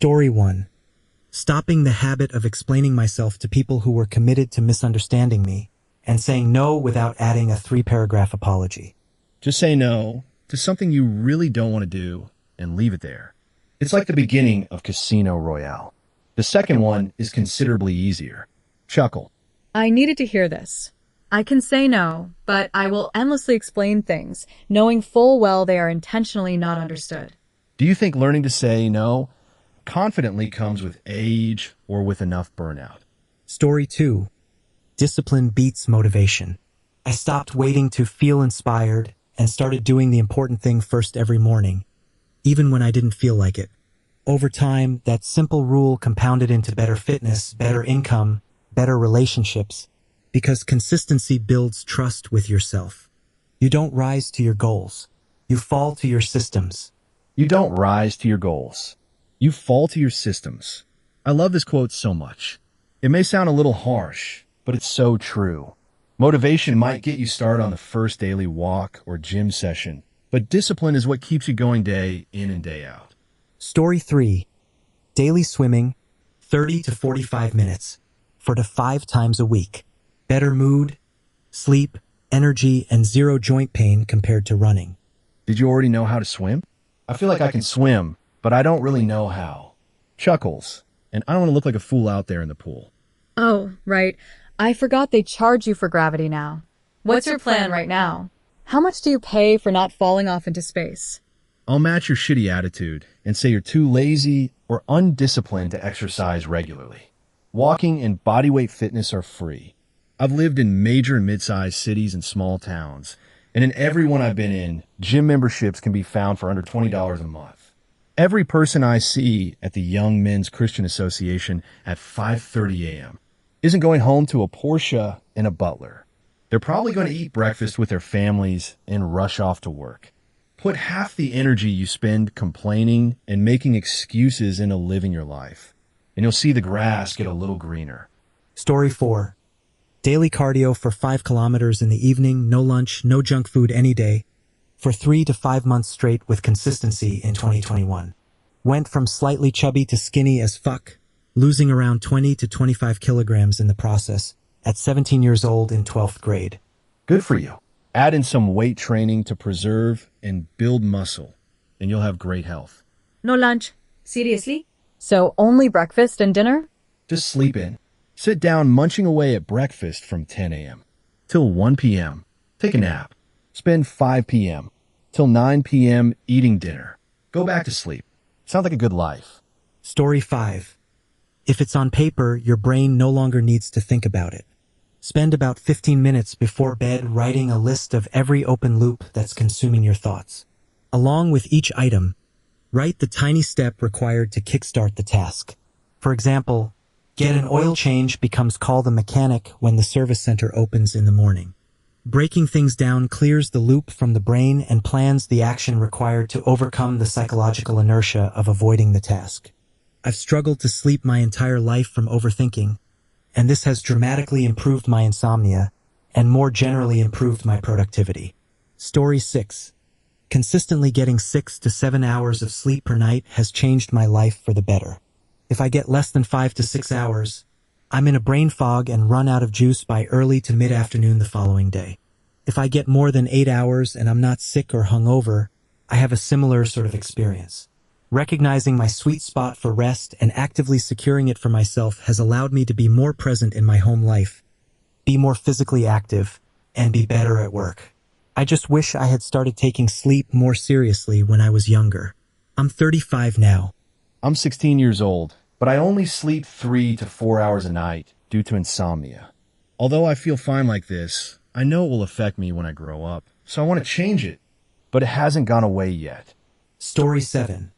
Story 1. Stopping the habit of explaining myself to people who were committed to misunderstanding me and saying no without adding a 3-paragraph apology. Just say no to something you really don't want to do and leave it there. It's like the beginning of Casino Royale. The second one is considerably easier. Chuckle. I needed to hear this. I can say no, but I will endlessly explain things, knowing full well they are intentionally not understood. Do you think learning to say no confidently comes with age or with enough burnout? Story 2. Discipline beats motivation. I stopped waiting to feel inspired and started doing the important thing first every morning, even when I didn't feel like it. Over time, that simple rule compounded into better fitness, better income, better relationships, because consistency builds trust with yourself. You don't rise to your goals. You fall to your systems. You don't rise to your goals. You fall to your systems. I love this quote so much. It may sound a little harsh, but it's so true. Motivation might get you started on the first daily walk or gym session, but discipline is what keeps you going day in and day out. Story 3. Daily swimming, 30 to 45 minutes, 4 to 5 times a week. Better mood, sleep, energy, and 0 joint pain compared to running. Did you already know how to swim? I feel like I can swim, but I don't really know how. Chuckles. And I don't want to look like a fool out there in the pool. Oh, right. I forgot they charge you for gravity now. What's your plan right now? How much do you pay for not falling off into space? I'll match your shitty attitude and say you're too lazy or undisciplined to exercise regularly. Walking and bodyweight fitness are free. I've lived in major and mid-sized cities and small towns, and in every one I've been in, gym memberships can be found for under $20 a month. Every person I see at the Young Men's Christian Association at 5:30 a.m. isn't going home to a Porsche and a butler. They're probably going to eat breakfast with their families and rush off to work. Put half the energy you spend complaining and making excuses into living your life, and you'll see the grass get a little greener. Story 4. Daily cardio for 5 kilometers in the evening, no lunch, no junk food any day, for 3 to 5 months straight with consistency in 2021. Went from slightly chubby to skinny as fuck, losing around 20 to 25 kilograms in the process, at 17 years old in 12th grade. Good for you. Add in some weight training to preserve and build muscle, and you'll have great health. No lunch. Seriously? So only breakfast and dinner? Just sleep in. Sit down munching away at breakfast from 10 a.m. till 1 p.m. Take a nap. Spend 5 p.m. till 9 p.m. eating dinner. Go back to sleep. Sounds like a good life. Story 5. If it's on paper, your brain no longer needs to think about it. Spend about 15 minutes before bed writing a list of every open loop that's consuming your thoughts. Along with each item, write the tiny step required to kickstart the task. For example, get an oil change becomes call the mechanic when the service center opens in the morning. Breaking things down clears the loop from the brain and plans the action required to overcome the psychological inertia of avoiding the task. I've struggled to sleep my entire life from overthinking, and this has dramatically improved my insomnia and more generally improved my productivity. Story 6. Consistently getting 6 to 7 hours of sleep per night has changed my life for the better. If I get less than 5 to 6 hours, I'm in a brain fog and run out of juice by early to mid-afternoon the following day. If I get more than 8 hours and I'm not sick or hungover, I have a similar sort of experience. Recognizing my sweet spot for rest and actively securing it for myself has allowed me to be more present in my home life, be more physically active, and be better at work. I just wish I had started taking sleep more seriously when I was younger. I'm 35 now. I'm 16 years old, but I only sleep 3 to 4 hours a night due to insomnia. Although I feel fine like this, I know it will affect me when I grow up, so I want to change it, but it hasn't gone away yet. Story 7.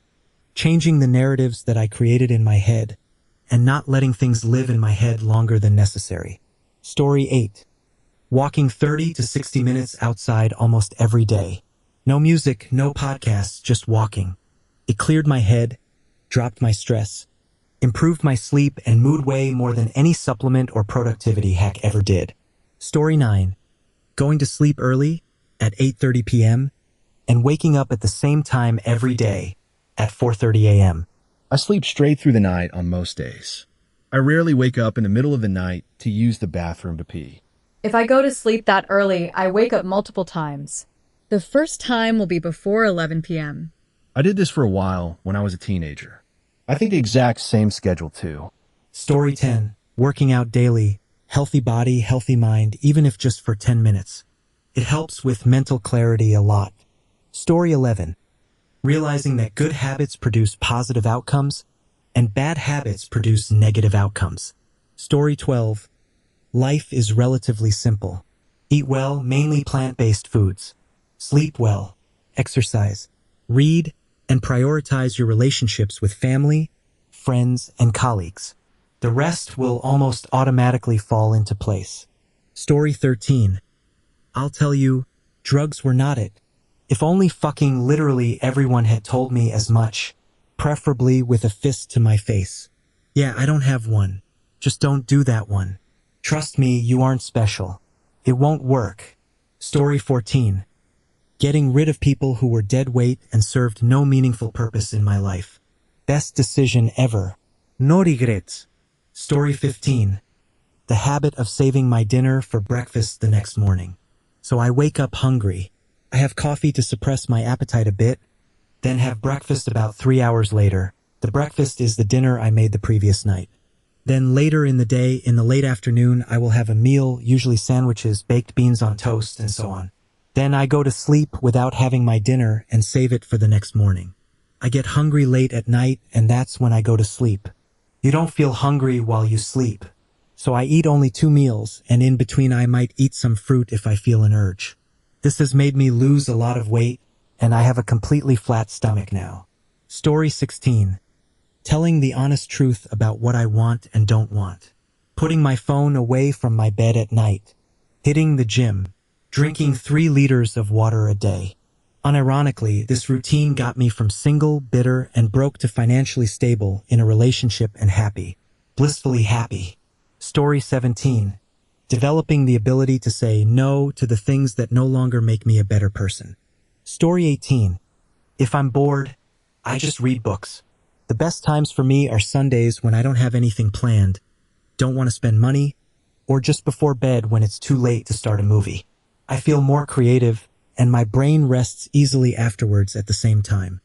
Changing the narratives that I created in my head and not letting things live in my head longer than necessary. Story 8. Walking 30 to 60 minutes outside almost every day. No music, no podcasts, just walking. It cleared my head, dropped my stress, improved my sleep and mood way more than any supplement or productivity hack ever did. Story 9. Going to sleep early at 8:30 p.m. and waking up at the same time every day at 4:30 a.m. I sleep straight through the night on most days. I rarely wake up in the middle of the night to use the bathroom to pee. If I go to sleep that early, I wake up multiple times. The first time will be before 11 p.m. I did this for a while when I was a teenager. I think the exact same schedule too. Story 10. Working out daily. Healthy body, healthy mind, even if just for 10 minutes. It helps with mental clarity a lot. Story 11. Realizing that good habits produce positive outcomes and bad habits produce negative outcomes. Story 12. Life is relatively simple. Eat well, mainly plant-based foods. Sleep well. Exercise. Read and prioritize your relationships with family, friends, and colleagues. The rest will almost automatically fall into place. Story 13. I'll tell you, drugs were not it. If only fucking literally everyone had told me as much, preferably with a fist to my face. Yeah, I don't have one. Just don't do that one. Trust me, you aren't special. It won't work. Story 14. Getting rid of people who were dead weight and served no meaningful purpose in my life. Best decision ever. No regrets. Story 15. The habit of saving my dinner for breakfast the next morning. So I wake up hungry. I have coffee to suppress my appetite a bit, then have breakfast about 3 hours later. The breakfast is the dinner I made the previous night. Then later in the day, in the late afternoon, I will have a meal, usually sandwiches, baked beans on toast, and so on. Then I go to sleep without having my dinner and save it for the next morning. I get hungry late at night, and that's when I go to sleep. You don't feel hungry while you sleep. So I eat only 2 meals, and in between I might eat some fruit if I feel an urge. This has made me lose a lot of weight, and I have a completely flat stomach now. Story 16. Telling the honest truth about what I want and don't want. Putting my phone away from my bed at night. Hitting the gym. Drinking 3 liters of water a day. Unironically, this routine got me from single, bitter, and broke to financially stable in a relationship and happy. Blissfully happy. Story 17. Developing the ability to say no to the things that no longer make me a better person. Story 18. If I'm bored, I just read books. The best times for me are Sundays when I don't have anything planned, don't want to spend money, or just before bed when it's too late to start a movie. I feel more creative, and my brain rests easily afterwards at the same time.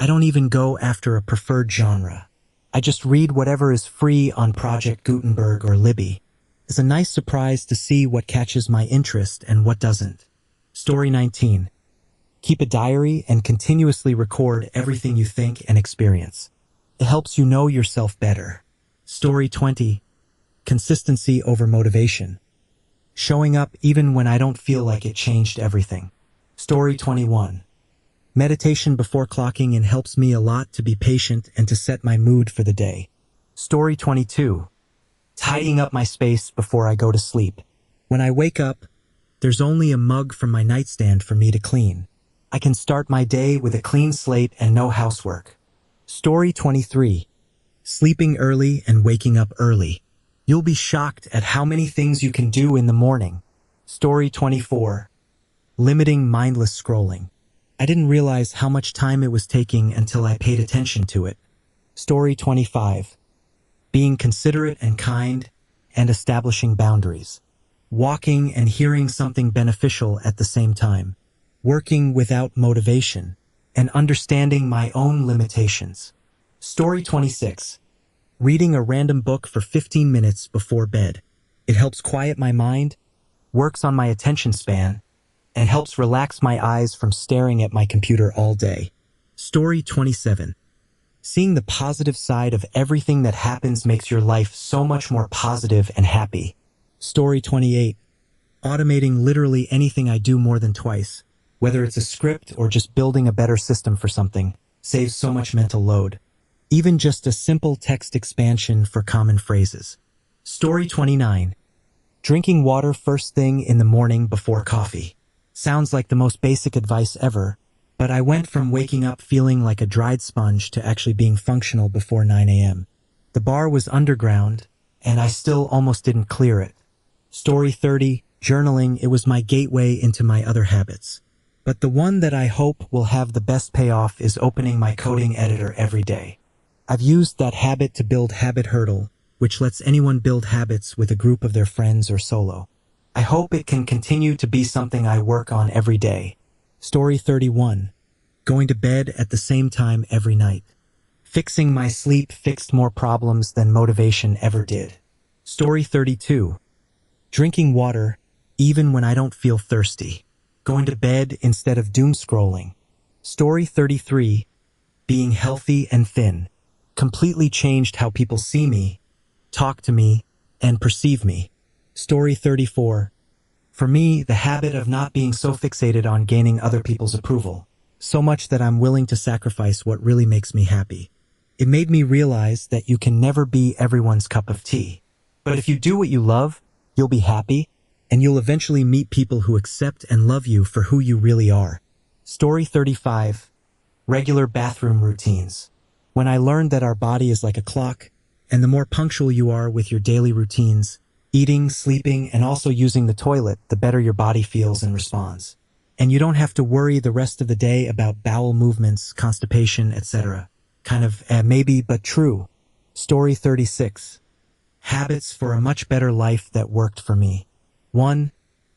I don't even go after a preferred genre. I just read whatever is free on Project Gutenberg or Libby. It's a nice surprise to see what catches my interest and what doesn't. Story 19. Keep a diary and continuously record everything you think and experience. It helps you know yourself better. Story 20. Consistency over motivation. Showing up even when I don't feel like it changed everything. Story 21. Meditation before clocking in helps me a lot to be patient and to set my mood for the day. Story 22. Tidying up my space before I go to sleep. When I wake up, there's only a mug from my nightstand for me to clean. I can start my day with a clean slate and no housework. Story 23. Sleeping early and waking up early. You'll be shocked at how many things you can do in the morning. Story 24. Limiting mindless scrolling. I didn't realize how much time it was taking until I paid attention to it. Story 25. Being considerate and kind and establishing boundaries. Walking and hearing something beneficial at the same time. Working without motivation and understanding my own limitations. Story 26. Reading a random book for 15 minutes before bed. It helps quiet my mind, works on my attention span, and helps relax my eyes from staring at my computer all day. Story 27. Seeing the positive side of everything that happens makes your life so much more positive and happy. Story 28. Automating literally anything I do more than twice, whether it's a script or just building a better system for something, saves so much mental load. Even just a simple text expansion for common phrases. Story 29. Drinking water first thing in the morning before coffee. Sounds like the most basic advice ever, but I went from waking up feeling like a dried sponge to actually being functional before 9 a.m. The bar was underground, and I still almost didn't clear it. Story 30. Journaling, it was my gateway into my other habits. But the one that I hope will have the best payoff is opening my coding editor every day. I've used that habit to build Habit Hurdle, which lets anyone build habits with a group of their friends or solo. I hope it can continue to be something I work on every day. Story 31. Going to bed at the same time every night. Fixing my sleep fixed more problems than motivation ever did. Story 32. Drinking water, even when I don't feel thirsty. Going to bed instead of doom scrolling. Story 33. Being healthy and thin. Completely changed how people see me, talk to me, and perceive me. Story 34. For me, the habit of not being so fixated on gaining other people's approval, so much that I'm willing to sacrifice what really makes me happy. It made me realize that you can never be everyone's cup of tea. But if you do what you love, you'll be happy, and you'll eventually meet people who accept and love you for who you really are. Story 35. Regular bathroom routines. When I learned that our body is like a clock, and the more punctual you are with your daily routines, eating, sleeping, and also using the toilet, the better your body feels and responds. And you don't have to worry the rest of the day about bowel movements, constipation, etc. Kind of maybe, but true. Story 36. Habits for a much better life that worked for me. 1.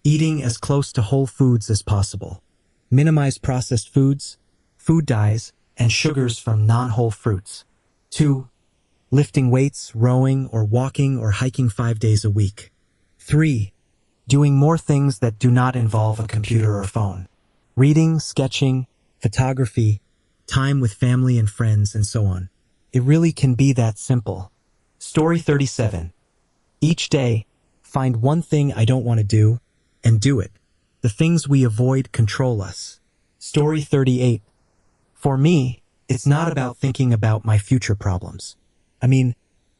Eating as close to whole foods as possible. Minimize processed foods, food dyes, and sugars from non-whole fruits. 2. Lifting weights, rowing, or walking or hiking 5 days a week. 3. Doing more things that do not involve a computer or phone. Reading, sketching, photography, time with family and friends, and so on. It really can be that simple. Story 37. Each day, find one thing I don't want to do, and do it. The things we avoid control us. Story 38. For me, it's not about thinking about my future problems.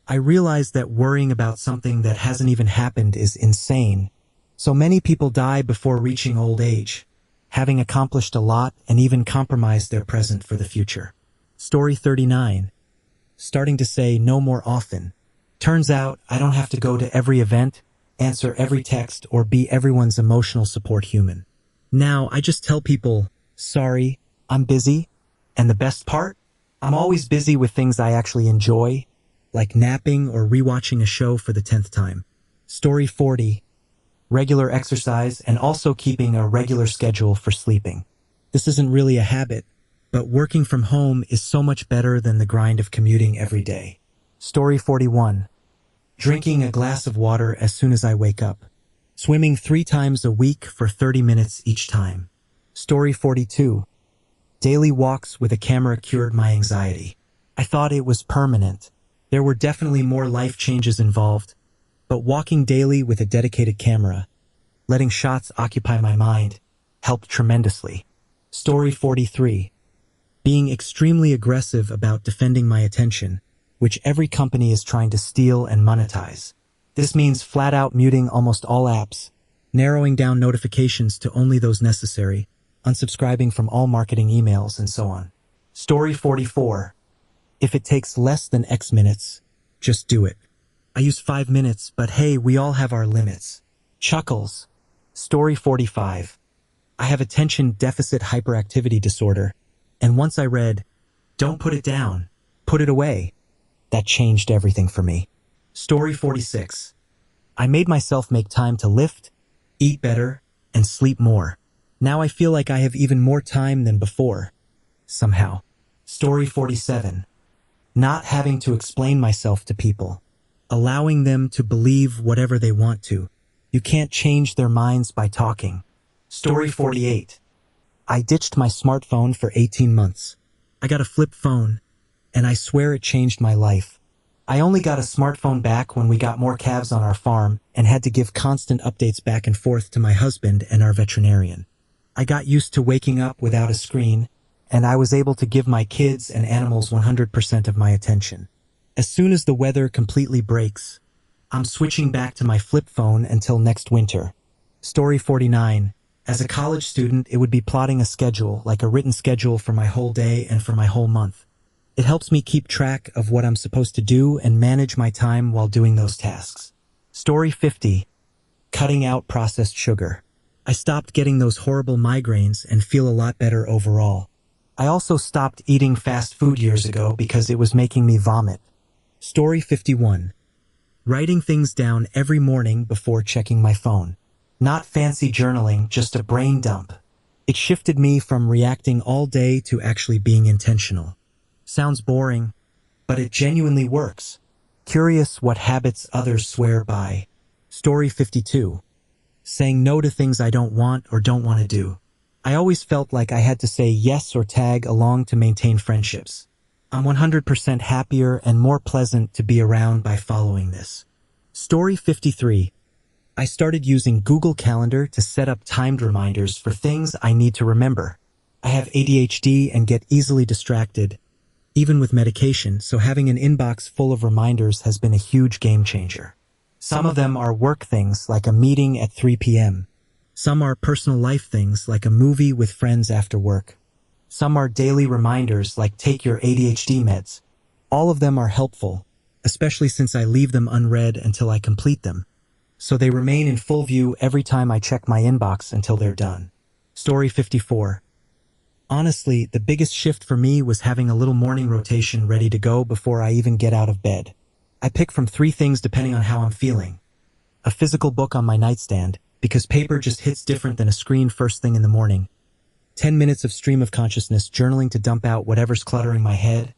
I realize that worrying about something that hasn't even happened is insane. So many people die before reaching old age, having accomplished a lot and even compromised their present for the future. Story 39. Starting to say no more often. Turns out I don't have to go to every event, answer every text, or be everyone's emotional support human. Now I just tell people, sorry, I'm busy. And the best part? I'm always busy with things I actually enjoy, like napping or rewatching a show for the 10th time. Story 40. Regular exercise and also keeping a regular schedule for sleeping. This isn't really a habit, but working from home is so much better than the grind of commuting every day. Story 41. Drinking a glass of water as soon as I wake up. Swimming 3 times a week for 30 minutes each time. Story 42. Daily walks with a camera cured my anxiety. I thought it was permanent. There were definitely more life changes involved, but walking daily with a dedicated camera, letting shots occupy my mind, helped tremendously. Story 43. Being extremely aggressive about defending my attention, which every company is trying to steal and monetize. This means flat out muting almost all apps, narrowing down notifications to only those necessary, unsubscribing from all marketing emails, and so on. Story 44. If it takes less than X minutes, just do it. I use 5 minutes, but hey, we all have our limits. Chuckles. Story 45. I have attention deficit hyperactivity disorder, and once I read, "Don't put it down, put it away," that changed everything for me. Story 46. I made myself make time to lift, eat better, and sleep more. Now I feel like I have even more time than before. Somehow. Story 47. Not having to explain myself to people. Allowing them to believe whatever they want to. You can't change their minds by talking. Story 48. I ditched my smartphone for 18 months. I got a flip phone, and I swear it changed my life. I only got a smartphone back when we got more calves on our farm and had to give constant updates back and forth to my husband and our veterinarian. I got used to waking up without a screen, and I was able to give my kids and animals 100% of my attention. As soon as the weather completely breaks, I'm switching back to my flip phone until next winter. Story 49. As a college student, it would be plotting a schedule, like a written schedule for my whole day and for my whole month. It helps me keep track of what I'm supposed to do and manage my time while doing those tasks. Story 50. Cutting out processed sugar. I stopped getting those horrible migraines and feel a lot better overall. I also stopped eating fast food years ago because it was making me vomit. Story 51. Writing things down every morning before checking my phone. Not fancy journaling, just a brain dump. It shifted me from reacting all day to actually being intentional. Sounds boring, but it genuinely works. Curious what habits others swear by. Story 52. Saying no to things I don't want or don't want to do. I always felt like I had to say yes or tag along to maintain friendships. I'm 100% happier and more pleasant to be around by following this. Story 53. I started using Google Calendar to set up timed reminders for things I need to remember. I have ADHD and get easily distracted, even with medication, so having an inbox full of reminders has been a huge game changer. Some of them are work things like a meeting at 3 p.m. Some are personal life things like a movie with friends after work. Some are daily reminders like take your ADHD meds. All of them are helpful, especially since I leave them unread until I complete them. So they remain in full view every time I check my inbox until they're done. Story 54. Honestly, the biggest shift for me was having a little morning rotation ready to go before I even get out of bed. I pick from 3 things depending on how I'm feeling. A physical book on my nightstand, because paper just hits different than a screen first thing in the morning. 10 minutes of stream of consciousness journaling to dump out whatever's cluttering my head,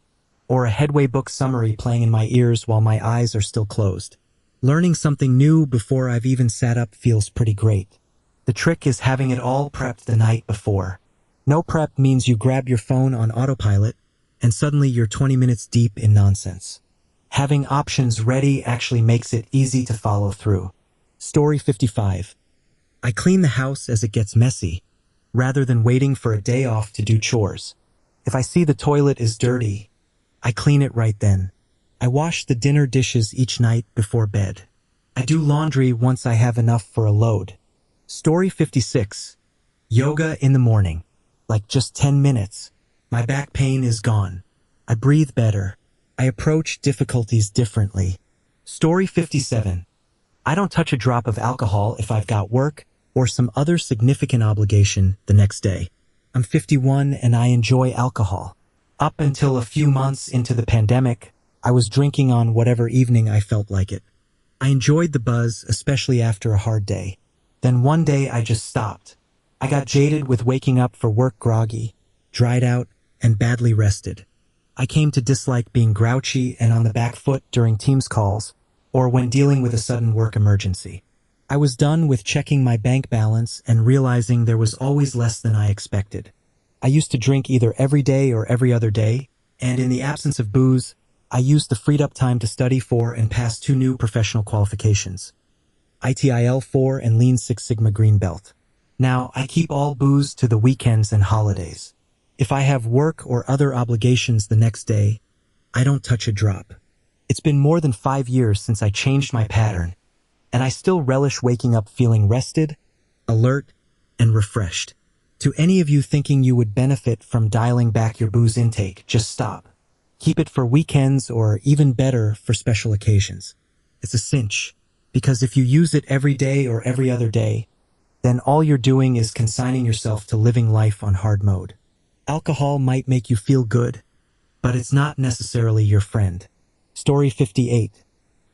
or a Headway book summary playing in my ears while my eyes are still closed. Learning something new before I've even sat up feels pretty great. The trick is having it all prepped the night before. No prep means you grab your phone on autopilot, and suddenly you're 20 minutes deep in nonsense. Having options ready actually makes it easy to follow through. Story 55. I clean the house as it gets messy, rather than waiting for a day off to do chores. If I see the toilet is dirty, I clean it right then. I wash the dinner dishes each night before bed. I do laundry once I have enough for a load. Story 56. Yoga in the morning. Like just 10 minutes. My back pain is gone. I breathe better. I approach difficulties differently. Story 57. I don't touch a drop of alcohol if I've got work or some other significant obligation the next day. I'm 51 and I enjoy alcohol. Up until a few months into the pandemic, I was drinking on whatever evening I felt like it. I enjoyed the buzz, especially after a hard day. Then one day I just stopped. I got jaded with waking up for work groggy, dried out, and badly rested. I came to dislike being grouchy and on the back foot during Teams calls, or when dealing with a sudden work emergency. I was done with checking my bank balance and realizing there was always less than I expected. I used to drink either every day or every other day, and in the absence of booze, I used the freed up time to study for and pass 2 new professional qualifications. ITIL 4 and Lean Six Sigma Green Belt. Now, I keep all booze to the weekends and holidays. If I have work or other obligations the next day, I don't touch a drop. It's been more than 5 years since I changed my pattern, and I still relish waking up feeling rested, alert, and refreshed. To any of you thinking you would benefit from dialing back your booze intake, just stop. Keep it for weekends or even better for special occasions. It's a cinch, because if you use it every day or every other day, then all you're doing is consigning yourself to living life on hard mode. Alcohol might make you feel good, but it's not necessarily your friend. Story 58.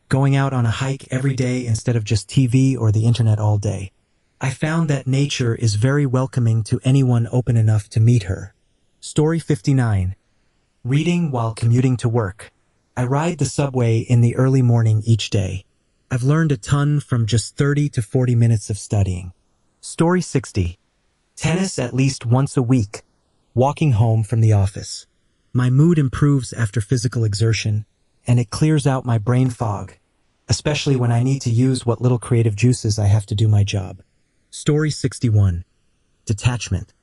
Going out on a hike every day instead of just TV or the internet all day. I found that nature is very welcoming to anyone open enough to meet her. Story 59. Reading while commuting to work. I ride the subway in the early morning each day. I've learned a ton from just 30 to 40 minutes of studying. Story 60. Tennis at least once a week. Walking home from the office. My mood improves after physical exertion, and it clears out my brain fog, especially when I need to use what little creative juices I have to do my job. Story 61. Detachment.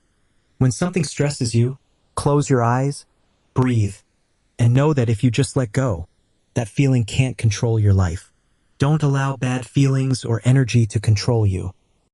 When something stresses you, close your eyes, breathe, and know that if you just let go, that feeling can't control your life. Don't allow bad feelings or energy to control you.